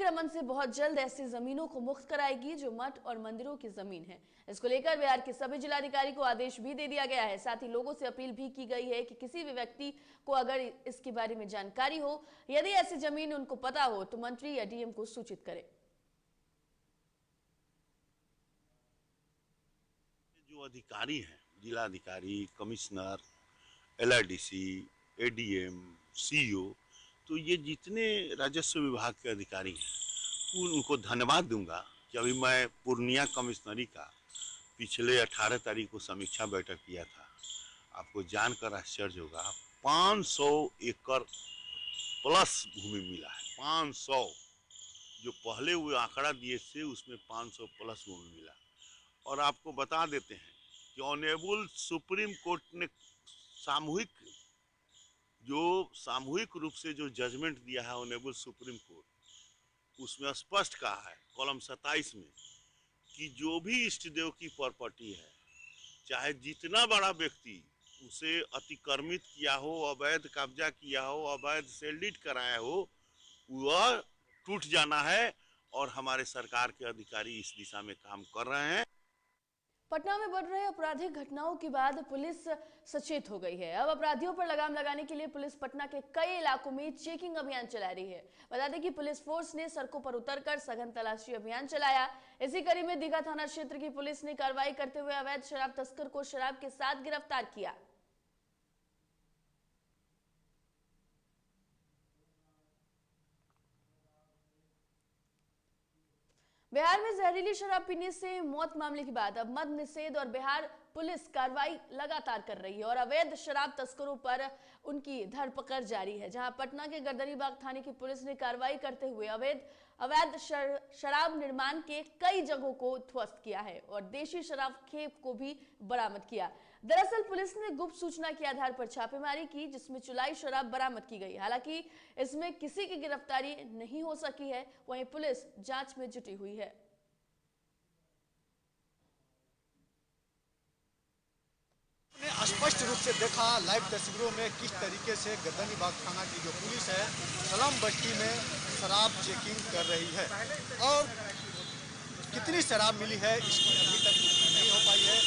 अतिक्रमण से बहुत जल्द ऐसी जमीनों को मुक्त कराएगी जो मठ और मंदिरों की जमीन है। इसको लेकर बिहार के सभी जिलाधिकारी को आदेश भी दे दिया गया है। साथ ही लोगों से अपील भी की गई है कि किसी भी व्यक्ति को अगर इसके बारे में जानकारी हो, यदि ऐसी जमीन उनको पता हो तो मंत्री या डीएम को सूचित करें। जो अधिकारी हैं, जिलाधिकारी, कमिश्नर, एलआरडीसी, एडीएम, सीईओ, तो ये जितने राजस्व विभाग के अधिकारी हैं उनको धन्यवाद दूंगा कि अभी मैं पूर्णिया कमिश्नरी का पिछले 18 तारीख को समीक्षा बैठक किया था। आपको जानकर आश्चर्य होगा, 500 एकड़ प्लस भूमि मिला है। 500, जो पहले वो आंकड़ा दिए थे उसमें 500 प्लस भूमि मिला। और आपको बता देते हैं कि ऑनरेबल सुप्रीम कोर्ट ने सामूहिक रूप से जो जजमेंट दिया है ऑनरेबल सुप्रीम कोर्ट, उसमें स्पष्ट कहा है कॉलम 27 में कि जो भी इष्ट देव की प्रॉपर्टी है, चाहे जितना बड़ा व्यक्ति उसे अतिक्रमित किया हो, अवैध कब्जा किया हो, अवैध सेल्डिट कराया हो, वह टूट जाना है। और हमारे सरकार के अधिकारी इस दिशा में काम कर रहे हैं। पटना में बढ़ रहे आपराधिक घटनाओं के बाद पुलिस सचेत हो गई है। अब अपराधियों पर लगाम लगाने के लिए पुलिस पटना के कई इलाकों में चेकिंग अभियान चला रही है। बता दें कि पुलिस फोर्स ने सड़कों पर उतरकर सघन तलाशी अभियान चलाया। इसी कड़ी में दीघा थाना क्षेत्र की पुलिस ने कार्रवाई करते हुए अवैध शराब तस्कर को शराब के साथ गिरफ्तार किया। बिहार में जहरीली शराब पीने से मौत मामले के बाद अब मद्य निषेध और बिहार पुलिस कार्रवाई लगातार कर रही है और अवैध शराब तस्करों पर उनकी धरपकड़ जारी है। जहां पटना के गर्दनीबाग थाने की पुलिस ने कार्रवाई करते हुए अवैध शराब निर्माण के कई जगहों को ध्वस्त किया है और देशी शराब खेप को भी बरामद किया। दरअसल पुलिस ने गुप्त सूचना के आधार पर छापेमारी की, जिसमें चुलाई शराब बरामद की गई। हालांकि इसमें किसी की गिरफ्तारी नहीं हो सकी है। वहीं पुलिस जांच में जुटी हुई है। स्पष्ट रूप से देखा लाइव तस्वीरों में किस तरीके से गर्दनीबाग थाना की जो पुलिस है सलाम बस्ती में शराब चेकिंग कर रही है और कितनी शराब मिली है इसकी अभी तक नहीं हो पाई है।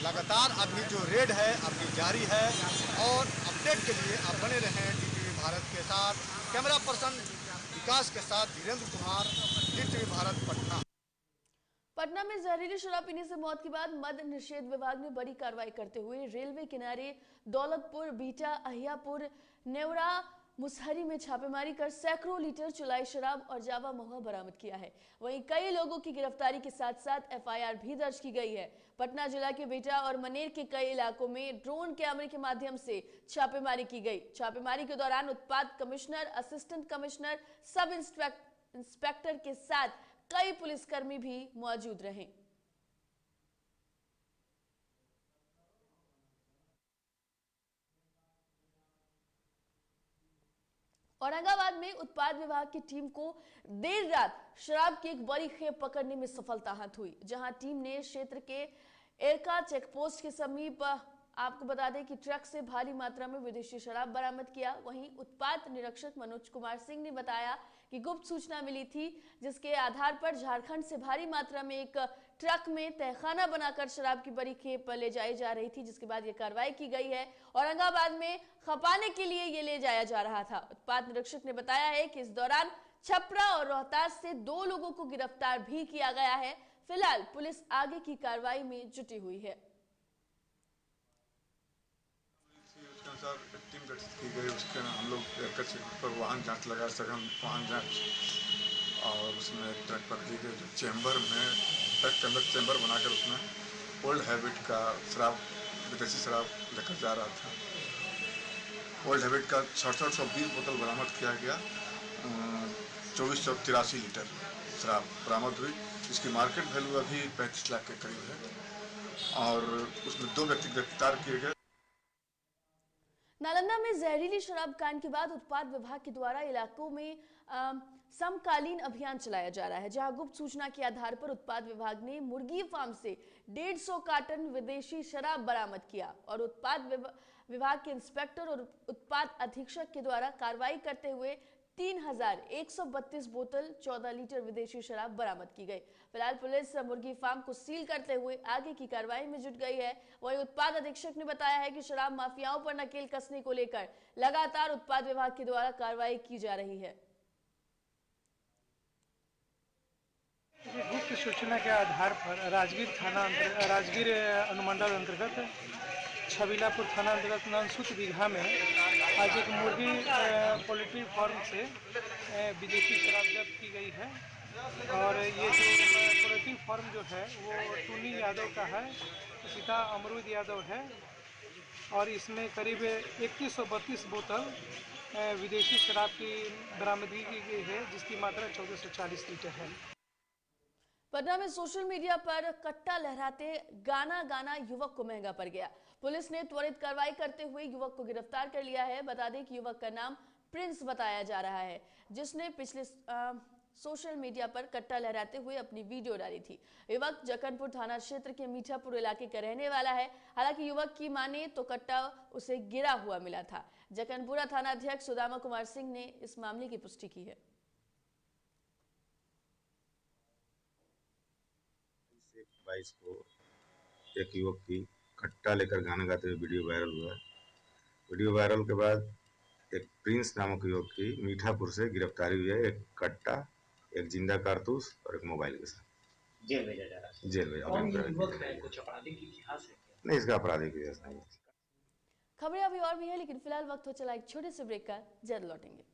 लगातार अभी जो रेड है अभी जारी है और अपडेट के लिए आप बने रहें डीटीवी भारत के साथ। कैमरा पर्सन विकास के साथ वीरेंद्र कुमार, डीटीवी भारत, पटना। पटना में जहरीली शराब पीने से मौत के बाद मद्य निषेध विभाग ने बड़ी कार्रवाई करते हुए रेलवे किनारे दौलतपुर, बीटा, अहियापुर, नेवरा, मुसहरी में छापेमारी कर सैकड़ों लीटर चुलाई शराब और जावा महुआ बरामद किया है। वहीं कई लोगों की गिरफ्तारी के साथ साथ एफआईआर भी दर्ज की गई है। पटना जिला के बेटा और मनेर के कई इलाकों में ड्रोन कैमरे के माध्यम से छापेमारी की गई। छापेमारी के दौरान उत्पाद commissioner, assistant commissioner, sub inspector के साथ कई पुलिसकर्मी भी मौजूद रहे। औरंगाबाद में उत्पाद विभाग की टीम को देर रात शराब की एक बड़ी खेप पकड़ने में सफलता हाथ हुई। जहां टीम ने क्षेत्र के एरका चेकपोस्ट के समीप आपको बता दें कि ट्रक से भारी मात्रा में विदेशी शराब बरामद किया। वहीं उत्पाद निरीक्षक मनोज कुमार सिंह ने बताया कि गुप्त सूचना मिली थी, जिसके आधार पर झारखंड से भारी मात्रा में एक ट्रक में तहखाना बनाकर शराब की बड़ी खेप ले जाई जा रही थी, जिसके बाद यह कार्रवाई की गई है। औरंगाबाद में खपाने के लिए ये ले जाया जा रहा था। उत्पाद निरीक्षक ने बताया है कि इस दौरान छपरा और रोहतास से 2 लोगों को गिरफ्तार भी किया गया है। फिलहाल पुलिस आगे की कार्रवाई में जुटी हुई है। टीम गठित की गई, उसके हम लोग पर वाहन जांच लगा, सघन वाहन जांच, और उसमें ट्रक पर दी गई चैम्बर में ट्रक के अंदर चैम्बर बनाकर उसमें ओल्ड हैबिट का शराब, विदेशी शराब लेकर जा रहा था। ओल्ड हैबिट का 6720 बोतल बरामद किया गया। 2483 लीटर शराब बरामद हुई। इसकी मार्केट वैल्यू अभी 35 लाख के करीब है और उसमें 2 व्यक्ति गिरफ्तार किए गए। नालंदा में जहरीली शराब कांड के बाद उत्पाद विभाग के द्वारा इलाकों में समकालीन अभियान चलाया जा रहा है, जहां गुप्त सूचना के आधार पर उत्पाद विभाग ने मुर्गी फार्म से 150 कार्टन विदेशी शराब बरामद किया और उत्पाद विभाग के इंस्पेक्टर और उत्पाद अधीक्षक के द्वारा कार्रवाई करते हुए 3132 बोतल 14 लीटर विदेशी शराब बरामद की गई। फिलहाल पुलिस मुर्गी फार्म को सील करते हुए आगे की कार्रवाई में जुट गई है। वहीं उत्पाद अधीक्षक ने बताया है कि शराब माफियाओं पर नकेल कसने को लेकर लगातार उत्पाद विभाग के द्वारा कार्रवाई की जा रही है। गुप्त सूचना के आधार पर राजगीर अनुमंडल अंतर्गत छबीलापुर थाना अंतर्गत ननसुत बीघा में आज एक मुर्गी पोल्ट्री फार्म से विदेशी शराब जब्त की गई है। और ये जो पोल्ट्री फार्म जो है वो टूनी यादव का है, पिता अमरूद यादव है। और इसमें करीब 3132 बोतल विदेशी शराब की बरामदगी की गई है, जिसकी मात्रा 1440 लीटर है। पटना में सोशल मीडिया पर कट्टा लहराते गाना युवक को महंगा पड़ गया। पुलिस ने त्वरित कार्रवाई करते हुए युवक को गिरफ्तार कर लिया है। बता दें कि युवक का नाम प्रिंस बताया जा रहा है, जिसने पिछले सोशल मीडिया पर कट्टा लहराते हुए अपनी वीडियो डाली थी। युवक जकनपुर थाना क्षेत्र के मीठापुर इलाके का रहने वाला है। हालांकि युवक की माने तो कट्टा उसे गिरा हुआ मिला था। जकनपुरा थाना अध्यक्ष सुदामा कुमार सिंह ने इस मामले की पुष्टि की है। 22 को एक युवक की कट्टा लेकर गाना गाते हुए वीडियो वायरल हुआ। वीडियो वायरल के बाद एक प्रिंस नामक युवक की मीठापुर से गिरफ्तारी हुई है। एक कट्टा, एक जिंदा कारतूस और एक मोबाइल के साथ जेल भेजा जा रहा है। जेल भेजा कुछ आपराधिक इतिहास है? नहीं, इसका आपराधिक इतिहास नहीं। खबरें अभी और भी है, लेकिन फिलहाल वक्त हो चला एक छोटे से ब्रेक का। जल्द लौटेंगे।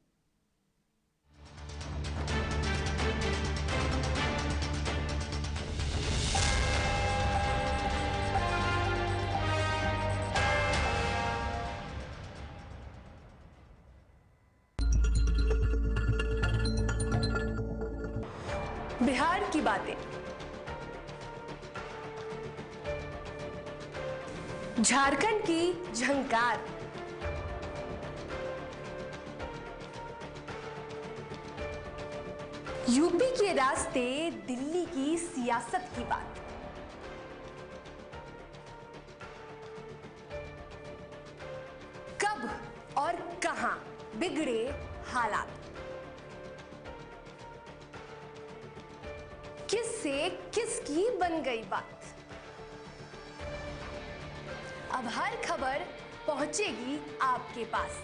बिहार की बातें, झारखंड की झंकार, यूपी के रास्ते, दिल्ली की सियासत की बात। कब और कहां बिगड़े हालात, किससे किसकी बन गई बात। अब हर खबर पहुंचेगी आपके पास।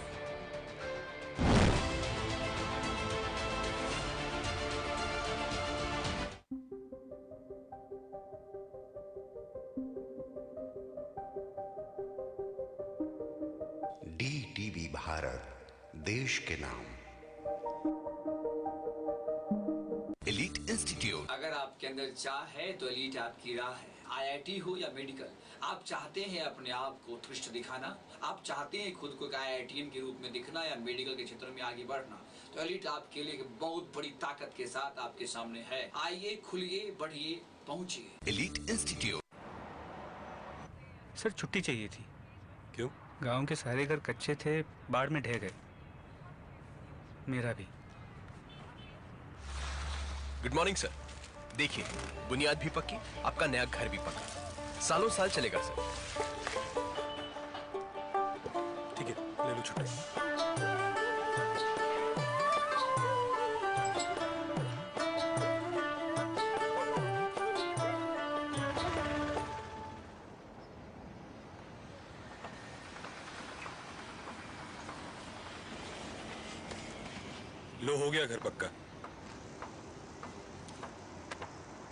DTV भारत, देश के नाम। Elite institute. अगर आपके अंदर चाह है तो एलीट आपकी राह है। IIT हो या मेडिकल, आप चाहते हैं अपने आप को उत्कृष्ट दिखाना, आप चाहते हैं खुद को एक IITian के रूप में दिखना या मेडिकल के क्षेत्र में आगे बढ़ना, तो एलीट आपके लिए एक बहुत बड़ी ताकत के साथ आपके सामने है। आइए, खुलिए, बढ़िए, पहुंचिए। Elite institute. सर, छुट्टी चाहिए थी। क्यों? गांव के सारे घर कच्चे थे, बाढ़ में ढह गए। मेरा भी। Good morning sir. देखिए, बुनियाद भी पक्की, आपका नया घर भी पक्का, सालों साल चलेगा सर। ठीक है, ले लो छुट्टी। लो, हो गया घर पक्का।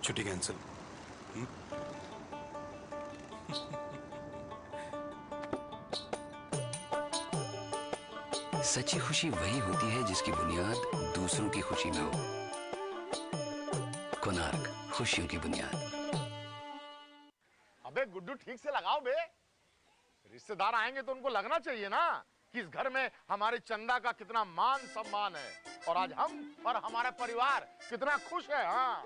छुट्टी कैंसिल। सच्ची खुशी वही होती है जिसकी बुनियाद दूसरों की खुशी में हो। कोणार्क, खुशियों की बुनियाद। अबे गुड्डू, ठीक से लगाओ बे। रिश्तेदार आएंगे तो उनको लगना चाहिए ना कि इस घर में हमारे चंदा का कितना मान सम्मान है, और आज हम और हमारा परिवार कितना खुश है। हाँ।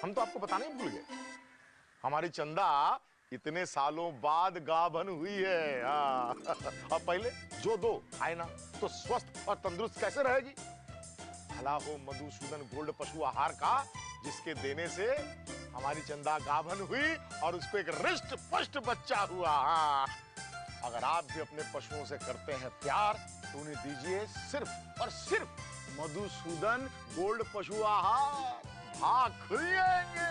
हम तो आपको बताना ही भूल गए, हमारी चंदा इतने सालों बाद गाभन हुई है। हाँ। और पहले जो दो खाए ना तो स्वस्थ और तंदुरुस्त कैसे रहेगी। भला हो मधुसूदन गोल्ड पशु आहार का, जिसके देने से हमारी चंदा गाभन हुई और उसको एक रिष्ट पुष्ट बच्चा हुआ। हाँ। अगर आप भी अपने पशुओं से करते हैं प्यार तो उन्हें दीजिए सिर्फ और सिर्फ मधुसूदन गोल्ड पशु आहार। भाग खुल जाएंगे।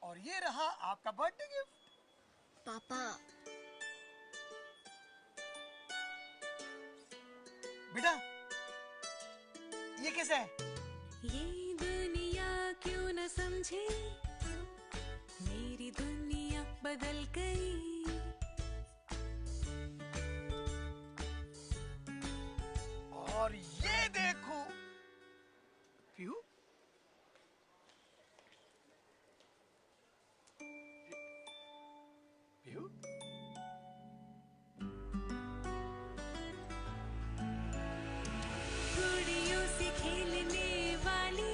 और ये रहा आपका बर्थडे गिफ्ट। पापा बेटा ये कैसा है? ये दुनिया क्यों न समझे, मेरी दुनिया बदल गई। और ये देखो पीहू, पीहू गुड़ियों से खेलने वाली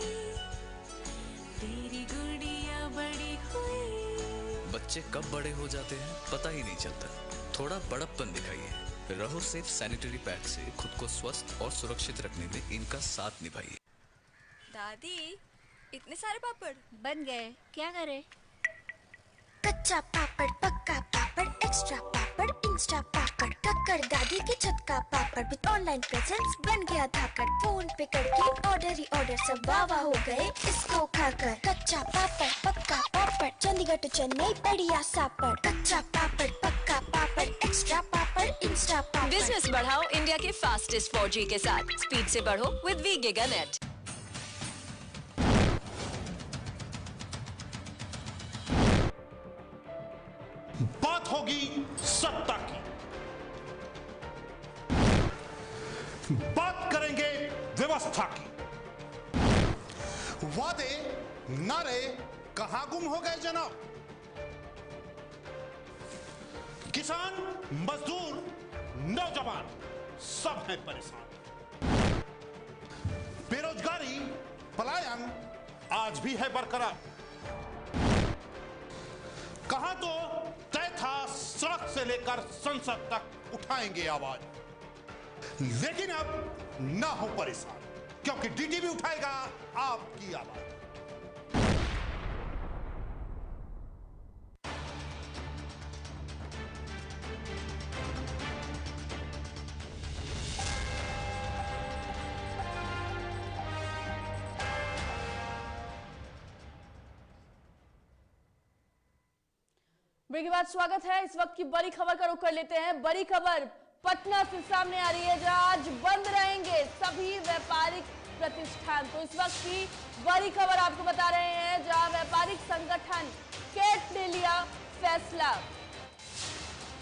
तेरी गुड़िया बड़ी हुई। बच्चे कब बड़े हो जाते हैं पता ही नहीं चलता। थोड़ा बड़प्पन दिखाइए। रहो सेफ सैनिटरी पैड से खुद को स्वस्थ और सुरक्षित रखने में इनका साथ निभाइए। दादी इतने सारे पापड़ बन गए, क्या करें? कच्चा पापड़, पक्का पापड़, एक्स्ट्रा पापड़, इंस्टा पापड़, कक्कर दादी की छत का पापड़ विद ऑनलाइन प्रेजेंस बन गया धाकड़। फोन पे करके ऑर्डर ही ऑर्डर, सब वाह हो गए इसको खाकर। कच्चा पापड़, पक्का पापड़, चंडीगढ़ टू चेन्नई बढ़िया सापड़। कच्चा पापड़, पक्का पापड़, एक्स्ट्रा पापड़, इंस्टा पापड़। बिजनेस बढ़ाओ इंडिया के फास्टेस्ट 4G के साथ। स्पीड से बढ़ो विद वी गिगा नेट। बात होगी सत्ता की, बात करेंगे व्यवस्था की। वादे नारे कहां गुम हो गए जनाब? किसान, मजदूर, नौजवान सब हैं परेशान। बेरोजगारी, पलायन आज भी है बरकरार। कहां तो तय था सड़क से लेकर संसद तक उठाएंगे आवाज, लेकिन अब ना हो परेशान क्योंकि डीडी भी उठाएगा आपकी आवाज। ब्रेक के बाद स्वागत है। इस वक्त की बड़ी खबर का रुख कर लेते हैं। बड़ी खबर पटना से सामने आ रही है जहां आज बंद रहेंगे सभी व्यापारिक प्रतिष्ठान। तो इस वक्त की बड़ी खबर आपको बता रहे हैं जहां व्यापारिक संगठन कैट ने लिया फैसला।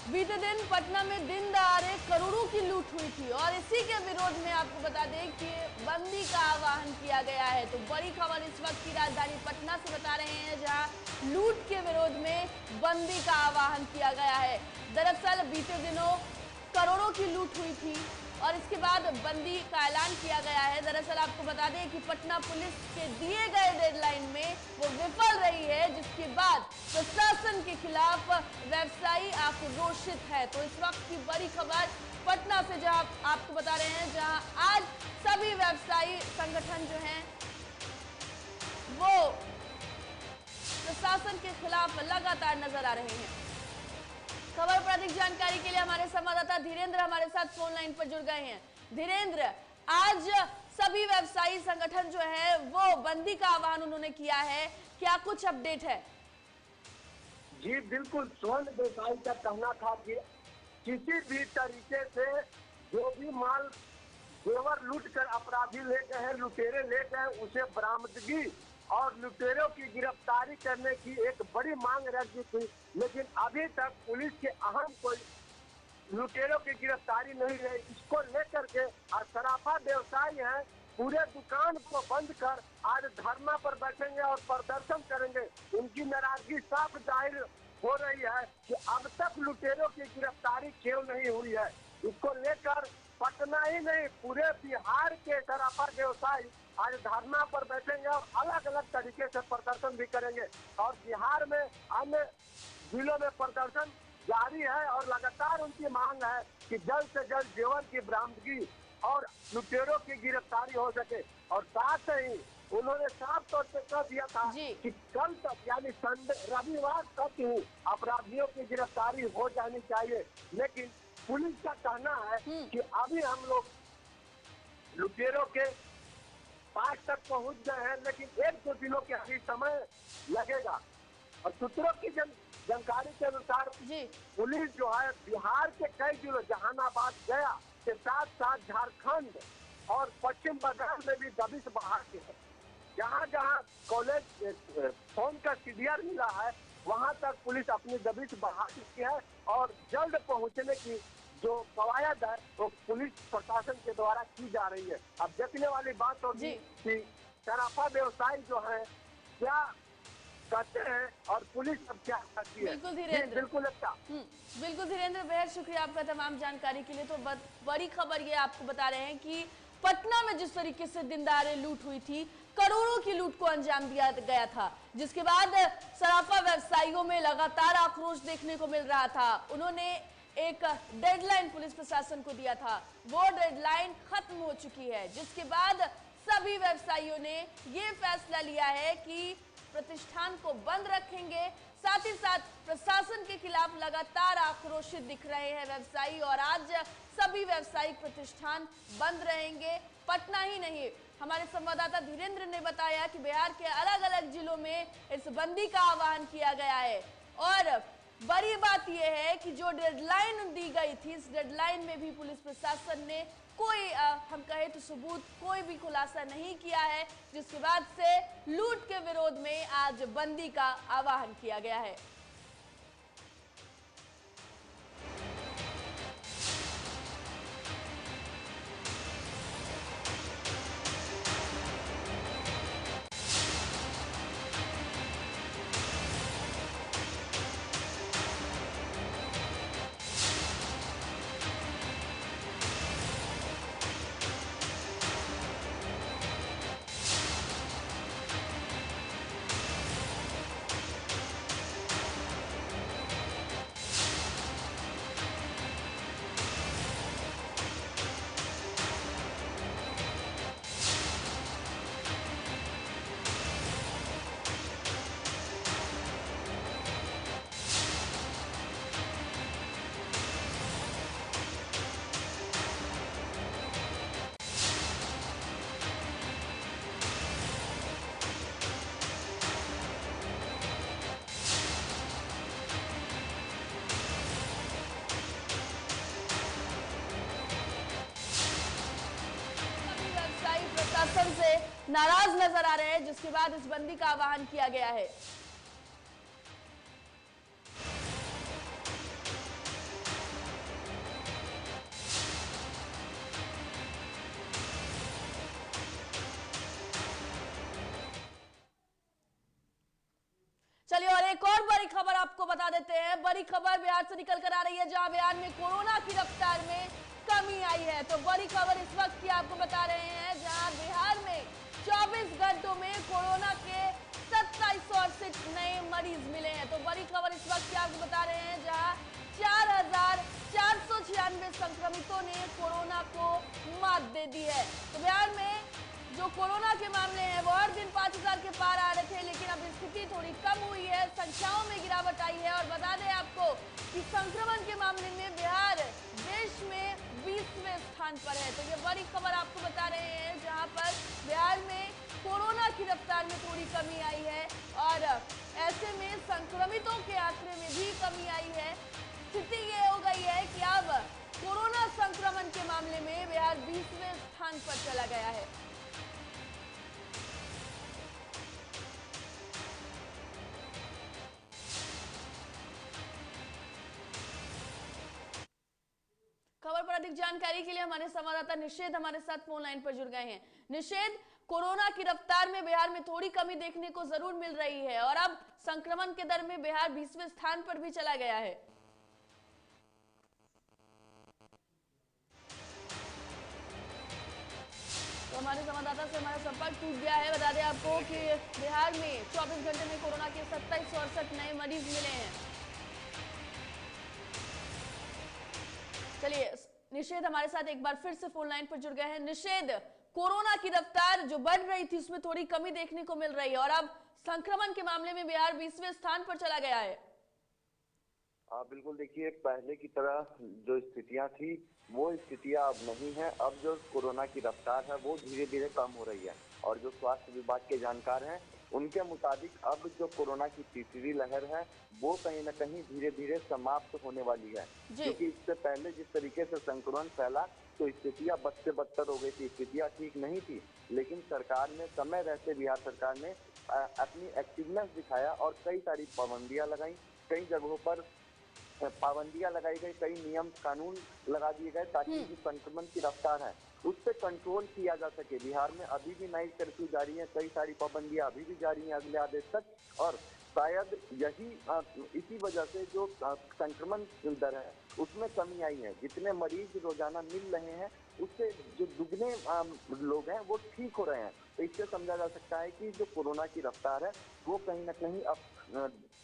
बीते दिन पटना में दिन दहाड़े करोड़ों की लूट हुई थी और इसी के विरोध में आपको बता दें कि बंदी का आह्वान किया गया है। तो बड़ी खबर इस वक्त की राजधानी पटना से बता रहे हैं जहां लूट के विरोध में बंदी का आह्वान किया गया है। दरअसल बीते दिनों करोड़ों की लूट हुई थी और इसके बाद बंदी का ऐलान किया गया है। दरअसल आपको बता दें कि पटना पुलिस के दिए गए डेडलाइन में वो विफल रही है, जिसके बाद प्रशासन के खिलाफ व्यवसायी आक्रोशित है। तो इस वक्त की बड़ी खबर पटना से जहां आपको बता रहे हैं जहां आज सभी व्यवसायी संगठन जो हैं वो प्रशासन के खिलाफ लगातार नजर आ रहे हैं। खबर पर अधिक जानकारी के लिए हमारे संवाददाता धीरेन्द्र हमारे साथ फोन लाइन पर जुड़ गए हैं। धीरेन्द्र, आज सभी व्यवसायी संगठन जो है वो बंदी का आह्वान उन्होंने किया है, क्या कुछ अपडेट है? जी बिल्कुल, स्वर्ण व्यवसायी का कहना था कि किसी भी तरीके से जो भी माल जेवर लूट कर अपराधी ले गए हैं, लुटेरे ले गए, उसे बरामदगी और लुटेरों की गिरफ्तारी करने की एक बड़ी मांग रखी थी। लेकिन अभी तक पुलिस के अहम कोई लुटेरों की गिरफ्तारी नहीं रही। इसको लेकर के आज सराफा व्यवसायी हैं पूरे दुकान को बंद कर आज धरना पर बैठेंगे और प्रदर्शन करेंगे। उनकी नाराजगी साफ जाहिर हो रही है कि अब तक लुटेरों की गिरफ्तारी क्यों नहीं हुई है। इसको लेकर पटना ही नहीं पूरे बिहार के सराफा व्यवसायी आज धरना पर बैठेंगे और अलग अलग तरीके से प्रदर्शन भी करेंगे और बिहार में अन्य जिलों में प्रदर्शन जारी है और लगातार उनकी मांग है कि जल्द से जल्द जेवर की बरामदगी और लुटेरों की गिरफ्तारी हो सके। और साथ ही उन्होंने साफ तौर पे कह दिया था कि कल तक यानी रविवार तक ही अपराधियों की गिरफ्तारी हो जानी चाहिए। लेकिन पुलिस का कहना है कि अभी हम लोग लुटेरों के पास तक पहुंच गए हैं, लेकिन 1-2 दिनों के अभी समय लगेगा। और सूत्रों की जानकारी के अनुसार पुलिस जो है बिहार के कई जिलों जहानाबाद, गया के साथ साथ झारखंड और पश्चिम बंगाल में भी दबिश बढ़ा के है। जहाँ जहाँ कॉलेज फोन का सीडीआर मिला है वहाँ तक पुलिस अपनी दबिश बढ़ा चुकी है और जल्द पहुँचने की जो कवायद है वो पुलिस प्रशासन के द्वारा की जा रही है। अब देखने वाली बात होगी कि सराफा व्यवसायी जो है क्या कहते हैं और पुलिस अब क्या करती है। बिल्कुल धीरेन्द्र, बिल्कुल अच्छा, बिल्कुल धीरेन्द्र, बेहद शुक्रिया आपका तमाम जानकारी के लिए। तो बड़ी खबर ये आपको बता रहे हैं कि पटना में जिस तरीके से दिन दहाड़े लूट हुई थी, करोड़ों की लूट को अंजाम दिया गया था, जिसके बाद सराफा व्यवसायियों में लगातार आक्रोश देखने को मिल रहा था। उन्होंने एक डेडलाइन पुलिस प्रशासन को दिया था, वो डेडलाइन खत्म हो चुकी है, जिसके बाद सभी व्यवसायियों ने ये फैसला लिया है कि प्रतिष्ठान को बंद रखेंगे। साथ ही साथ प्रशासन के खिलाफ लगातार आक्रोशित दिख रहे हैं व्यवसायी और आज सभी व्यावसायिक प्रतिष्ठान बंद रहेंगे। पटना ही नहीं, हमारे संवाददाता धीरेन्द्र ने बताया कि बिहार के अलग अलग जिलों में इस बंदी का आह्वान किया गया है। और बड़ी बात यह है कि जो डेडलाइन दी गई थी, इस डेडलाइन में भी पुलिस प्रशासन ने कोई हम कहे तो सबूत कोई भी खुलासा नहीं किया है, जिसके बाद से लूट के विरोध में आज बंदी का आह्वान किया गया है। प्रशासन से नाराज नजर आ रहे हैं, जिसके बाद इस बंदी का आह्वान किया गया है। चलिए और एक और बड़ी खबर आपको बता देते हैं। बड़ी खबर बिहार से निकल कर आ रही है, जहां बिहार में कोरोना की रफ्तार में कमी आई है। तो बड़ी खबर इस वक्त की आपको बता रहे हैं, जहां बिहार में 24 घंटों में कोरोना के 2768 नए मरीज मिले हैं। तो बड़ी खबर इस वक्त की आपको बता रहे हैं, जहां 4496 संक्रमितों ने कोरोना को मात दे दी है। तो बिहार में जो कोरोना के मामले हैं वो हर दिन 5000 के पार आ रहे थे, लेकिन अब स्थिति थोड़ी कम हुई है, संख्याओं में गिरावट आई है। और बता दें आपको कि संक्रमण के मामले में बिहार देश में 20वें स्थान पर है। तो ये बड़ी खबर आपको बता रहे हैं, जहां पर बिहार में कोरोना की रफ्तार में थोड़ी कमी आई है और ऐसे में संक्रमितों के आंकड़े में भी कमी आई है। स्थिति ये हो गई है कि अब कोरोना संक्रमण के मामले में बिहार 20वें स्थान पर चला गया है। खबर पर अधिक जानकारी के लिए हमारे संवाददाता निषेध हमारे साथ फोन लाइन पर जुड़ गए हैं। निषेध, कोरोना की रफ्तार में बिहार में थोड़ी कमी देखने को जरूर मिल रही है और अब संक्रमण के दर में बिहार 20वें स्थान पर भी चला गया है। तो हमारे संवाददाता से हमारा संपर्क टूट गया है। बता दें आपको कि बिहार में 24 घंटे में कोरोना के 2768 नए मरीज मिले हैं। चलिए निषेध हमारे साथ एक बार फिर से फोन लाइन पर जुड़ गए हैं। निषेध, कोरोना की रफ्तार जो बढ़ रही थी उसमें थोड़ी कमी देखने को मिल रही है और अब संक्रमण के मामले में बिहार 20वें स्थान पर चला गया है। बिल्कुल, देखिए पहले की तरह जो स्थितियां थी वो स्थितियां अब नहीं है। अब जो कोरोना की रफ्तार है वो धीरे धीरे कम हो रही है और जो स्वास्थ्य विभाग के जानकार हैं उनके मुताबिक अब जो कोरोना की तीसरी लहर है वो कहीं न कहीं धीरे धीरे समाप्त होने वाली है, क्योंकि इससे पहले जिस तरीके से संक्रमण फैला तो स्थितियां बद से बदतर हो गई थी, स्थितियां ठीक नहीं थी। लेकिन सरकार ने समय रहते बिहार सरकार ने अपनी एक्टिवनेस दिखाया और कई सारी पाबंदियां लगाई, कई जगहों पर पाबंदियां लगाई गई, कई नियम कानून लगा दिए गए ताकि जो संक्रमण की रफ्तार है उस पर कंट्रोल किया जा सके। बिहार में अभी भी नाइट कर्फ्यू जारी है, कई सारी पाबंदियां अभी भी जारी हैं अगले आदेश तक और शायद यही इसी वजह से जो संक्रमण दर है उसमें कमी आई है। जितने मरीज रोजाना मिल रहे हैं उससे जो दुगने लोग हैं वो ठीक हो रहे हैं। तो इससे समझा जा सकता है कि जो कोरोना की रफ्तार है वो कहीं न कहीं अब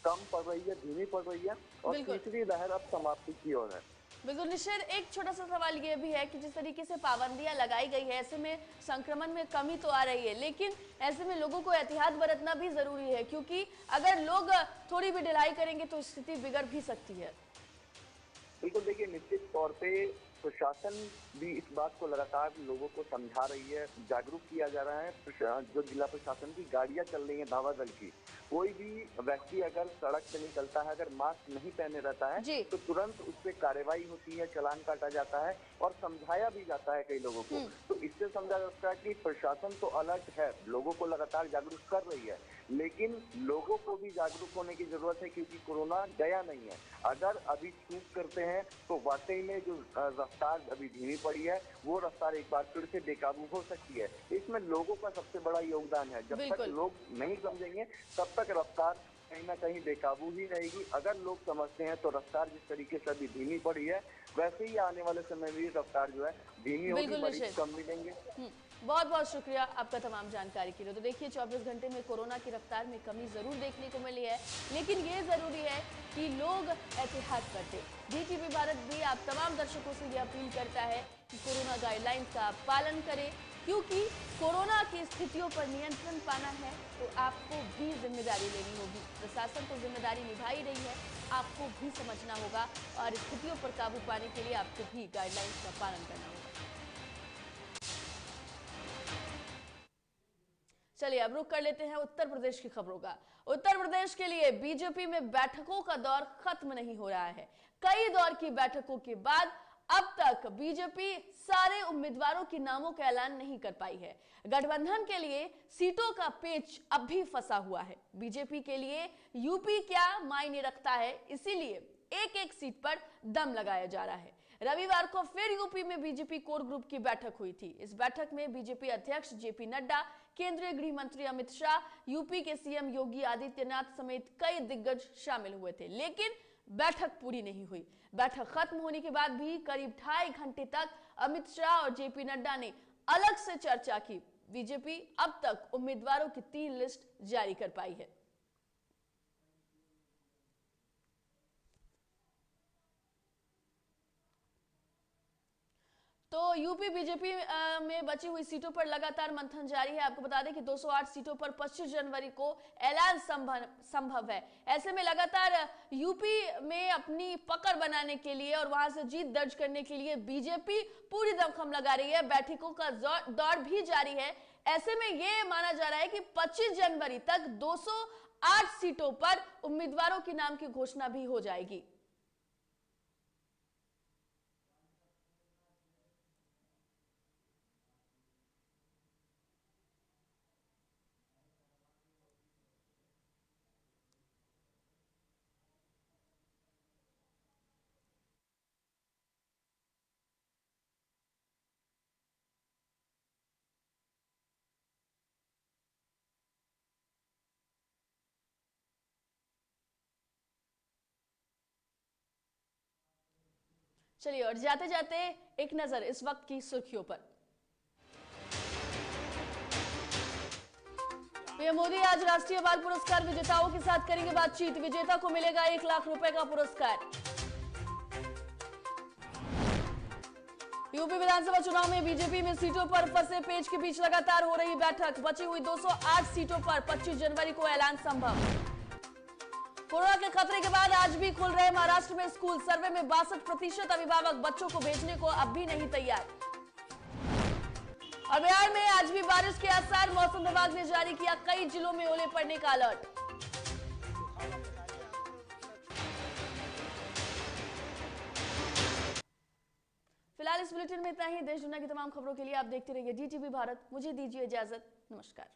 कम पड़ रही है, धीमी पड़ रही है और तीसरी लहर अब समाप्ति की ओर है। बिल्कुल निश्चित, एक छोटा सा सवाल ये भी है कि जिस तरीके से पाबंदियां लगाई गई है ऐसे में संक्रमण में कमी तो आ रही है, लेकिन ऐसे में लोगों को एहतियात बरतना भी जरूरी है, क्योंकि अगर लोग थोड़ी भी ढिलाई करेंगे तो स्थिति बिगड़ भी सकती है। बिल्कुल, देखिए निश्चित तौर पे प्रशासन भी इस बात को लगातार लोगों को समझा रही है, जागरूक किया जा रहा है। जो जिला प्रशासन की गाड़ियां चल रही हैं धावा दल की, कोई भी व्यक्ति अगर सड़क से निकलता है अगर मास्क नहीं पहने रहता है तो तुरंत उस पर कार्रवाई होती है, चालान काटा जाता है और समझाया भी जाता है कई लोगों को। तो इससे समझा जा सकता है कि प्रशासन तो अलर्ट है, लोगों को लगातार जागरूक कर रही है, लेकिन लोगों को भी जागरूक होने की जरूरत है क्योंकि कोरोना गया नहीं है। अगर अभी चूक करते हैं तो वाकई में जो रफ्तार अभी धीमी पड़ी है वो रफ्तार एक बार फिर से बेकाबू हो सकती है। इसमें लोगों का सबसे बड़ा योगदान है। जब तक लोग नहीं समझेंगे तब तक रफ्तार कहीं ना कहीं बेकाबू ही रहेगी। अगर लोग समझते हैं तो रफ्तार जिस तरीके से अभी धीमी पड़ी है वैसे ही आने वाले समय में रफ्तार जो है धीमी होगी, मरीज कम मिलेंगे। बहुत बहुत शुक्रिया आपका तमाम जानकारी के लिए। तो देखिए 24 घंटे में कोरोना की रफ्तार में कमी जरूर देखने को मिली है, लेकिन ये जरूरी है कि लोग एहतियात करते। डीटीवी भारत भी आप तमाम दर्शकों से ये अपील करता है कि कोरोना गाइडलाइंस का पालन करें, क्योंकि कोरोना की स्थितियों पर नियंत्रण पाना है तो आपको भी जिम्मेदारी लेनी होगी। प्रशासन तो जिम्मेदारी निभा ही रही है, आपको भी समझना होगा और स्थितियों पर काबू पाने के लिए आपको भी गाइडलाइंस का पालन करना होगा। चलिए अब रुक कर लेते हैं उत्तर प्रदेश की खबरों का। उत्तर प्रदेश के लिए बीजेपी में बैठकों का दौर खत्म नहीं हो रहा है। कई दौर की बैठकों के बाद अब तक बीजेपी सारे उम्मीदवारों के नामों का ऐलान नहीं कर पाई है। गठबंधन के लिए सीटों का पेच अब भी फंसा हुआ है। बीजेपी के लिए यूपी क्या मायने रखता है, इसीलिए एक एक सीट पर दम लगाया जा रहा है। रविवार को फिर यूपी में बीजेपी कोर ग्रुप की बैठक हुई थी। इस बैठक में बीजेपी अध्यक्ष जेपी नड्डा, केंद्रीय गृह मंत्री अमित शाह, यूपी के सीएम योगी आदित्यनाथ समेत कई दिग्गज शामिल हुए थे, लेकिन बैठक पूरी नहीं हुई। बैठक खत्म होने के बाद भी करीब 2.5 घंटे तक अमित शाह और जेपी नड्डा ने अलग से चर्चा की। बीजेपी अब तक उम्मीदवारों की 3 लिस्ट जारी कर पाई है। तो यूपी बीजेपी में बची हुई सीटों पर लगातार मंथन जारी है। आपको बता दें कि 208 सीटों पर 25 जनवरी को ऐलान संभव है। ऐसे में लगातार यूपी में अपनी पकड़ बनाने के लिए और वहां से जीत दर्ज करने के लिए बीजेपी पूरी दमखम लगा रही है। बैठकों का दौर भी जारी है। ऐसे में यह माना जा रहा है कि 25 जनवरी तक 208 सीटों पर उम्मीदवारों के नाम की घोषणा भी हो जाएगी। चलिए और जाते जाते एक नजर इस वक्त की सुर्खियों पर। पीएम मोदी आज राष्ट्रीय बाल पुरस्कार विजेताओं के साथ करेंगे बातचीत। विजेता को मिलेगा 1 लाख रुपए का पुरस्कार। यूपी विधानसभा चुनाव में बीजेपी में सीटों पर फंसे पेच के बीच लगातार हो रही बैठक। बची हुई 208 सीटों पर 25 जनवरी को ऐलान संभव। कोरोना के खतरे के बाद आज भी खुल रहे महाराष्ट्र में स्कूल। सर्वे में 62% अभिभावक बच्चों को भेजने को अब भी नहीं तैयार। और बिहार में आज भी बारिश के आसार। मौसम विभाग ने जारी किया कई जिलों में ओले पड़ने का अलर्ट। फिलहाल इस बुलेटिन में इतना ही। देश दुनिया की तमाम खबरों के लिए आप देखते रहिए DTV भारत। मुझे दीजिए इजाजत। नमस्कार।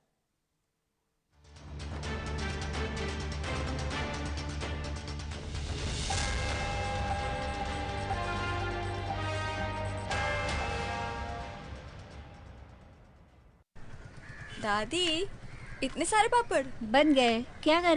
दादी, इतने सारे पापड़ बन गए, क्या कर